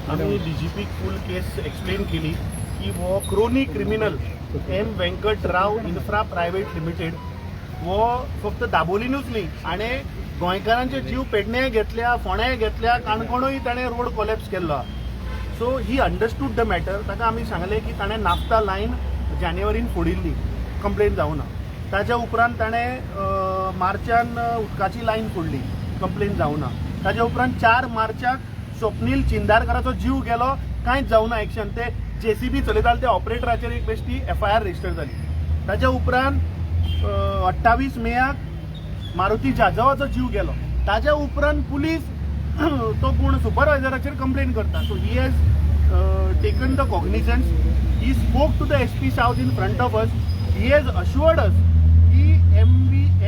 आम्ही डीजीपी फुल केस एक्सप्लेन केली की वो chronic criminal M Venkatrao infra private limited वो फक्त दाबोलीनूच न्ही आणि गोंयकारांचे जीव पेडणे घेतल्या फोंड्या घेतल्या काणकोणूय ताणें रोड कोलॅप्स केल्लो so he understood the matter ताका आमी सांगलें की ताणें नाफ्ता लायन जानेवारीन फोडिल्ली कंप्लेन जावना ताच्या उपरांत ताणें मार्चान उदकाची लायन फोडली कंप्लेन जावना ताच्या उपरांत 4 मार्चाक स्वप्नील चिंदारकाराचो जीव गेलो कांयच जावना एक्शन ते JCB चलयताले त्या ऑपरेटराचेर एक बेश्टी FIR रजिस्टर जाली ताच्या उपरांत 28 मेयाक मारुती जाधवाचो जीव गेलो ताच्या उपरांत पुलीस तो कोण सुपरवायझराचेर कंप्लेन करता so he has taken the cognizance he spoke to the SP south in front of us he has assured us की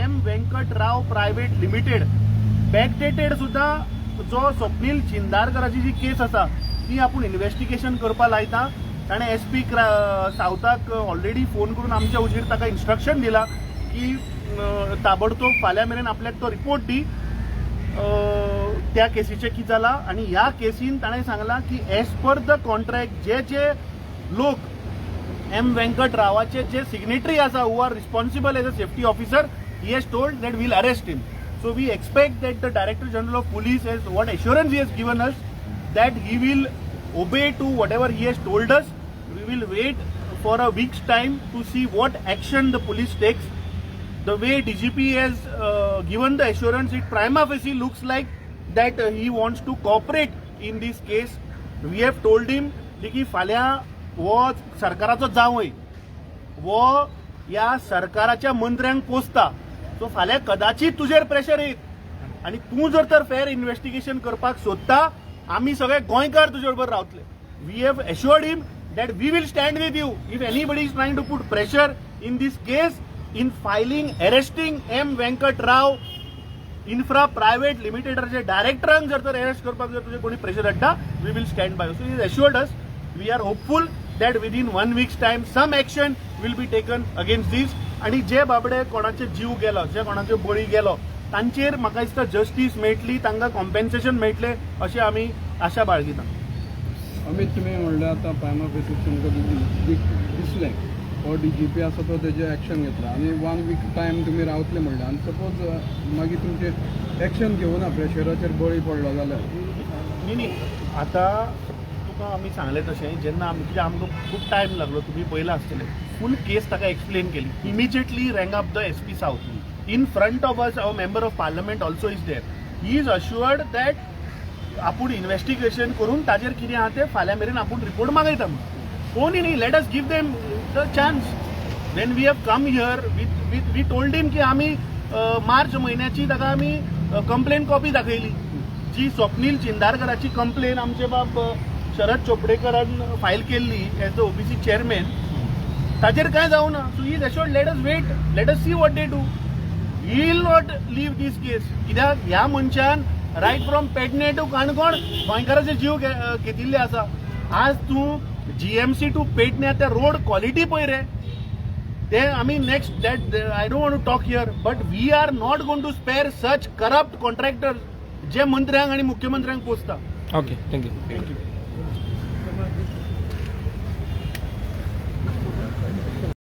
M Venkatrao private limited backdated सुद्धा जो स्वप्नील चिंदारकाराची जी केस आसा ती आपूण इन्व्हेस्टिगेशन करपा लायता ताणें SP सावथाक ऑलरेडी फोन करून आमच्या उजेर ताका इन्स्ट्रक्शन दिला की ताबडतोब फाल्यां मेरेन आपल्याक तो रिपोर्ट दी त्या केसीचें कितें जालां आनी ह्या केसीन ताणें सांगलां की एज पर द कॉन्ट्रॅक्ट जे लोक एम वेंकटरावाचे जे सिग्नेटरी आसा who are responsible as a safety officer he has told that we'll arrest him So we expect that the Director General of Police has what assurance he has given us that he will obey to whatever he has told us. We will wait for a week's time to see what action the police takes. The way DGP has given the assurance, it prima facie looks like that he wants to cooperate in this case. We have told him कि फाल्या वो सरकाराचो जावय वो या सरकाराच्या मंत्र्यांक पोसता so फाल्यां कदाचित तुजेर प्रेशर येत आनी तूं जर तर फेर इन्व्हेस्टिगेशन करपाक सोदता आमी सगळे गोंयकार तुजे बरोबर रावतले we have assured him that we will stand with you if anybody is trying to put pressure in these case in filing arresting M Venkatrao infra private लिमिटेडाचे डायरेक्टरांक जर तर अरेस्ट करपाक जर तुजे कोणी प्रेशर हाडटा we will stand by so is assured us we are hopeful that within 1 weeks time some action will be taken against these आणि जे बाबडे कोणाचे जीव गेलो जे कोणाचे बळी गेलो तांचेर म्हाका दिसता जस्टीस मेळटली तांकां कॉम्पेन्सेशन मेळटले अशें आमी आशा बाळगिता अमित तुमी म्हणलें आतां प्रायमा फेसी तुमकां दिसलें हो DGP आसा तो तेजें एक्शन घेतला आनी 1 वीक टायम तुमी रावतले म्हणलें आनी सपोज मागीर तुमचें एक्शन घेवना प्रेशराचेर बळी पडलो जाल्यार न्ही आतां तुका आमी सांगलें तशें जेन्ना आमकां खूब टायम लागलो तुमी पयला आसतलें फुल केस ताका एक्सप्लेन केली immediately rang up the SP south in front of us our member of parliament also is there he is assured that आपूण इन्व्हेस्टिगेशन करून ताजेर कितें आहा तें फाल्यां मेरेन आपूण रिपोर्ट मागयता म्हणून कोणी न्ही let us give them the chance when we have come here we told him की आमी मार्च म्हयन्याची ताका आमी कंप्लेन कॉपी दाखयली जी स्वप्नील चिंदारकाराची कंप्लेन आमचे बाब शरद चोपडेकरान फायल केल्ली एज द OBC चेअरमॅन ताजेर काय जावना so he is assured let us wait let us see what they do he will not leave these case कित्याक ह्या मनशान right from Pernem to Canacona गोंयकाराचे जीव घेतिल्ले आसा आज तूं GMC टू पेडणे त्या रोड क्वॉलिटी पळय रे ते आमी next that I don't want to talk here but we are not going to spare such corrupt contractor जे मंत्र्यांक आणि मुख्यमंत्र्यांक पोसता ओके थँक्यू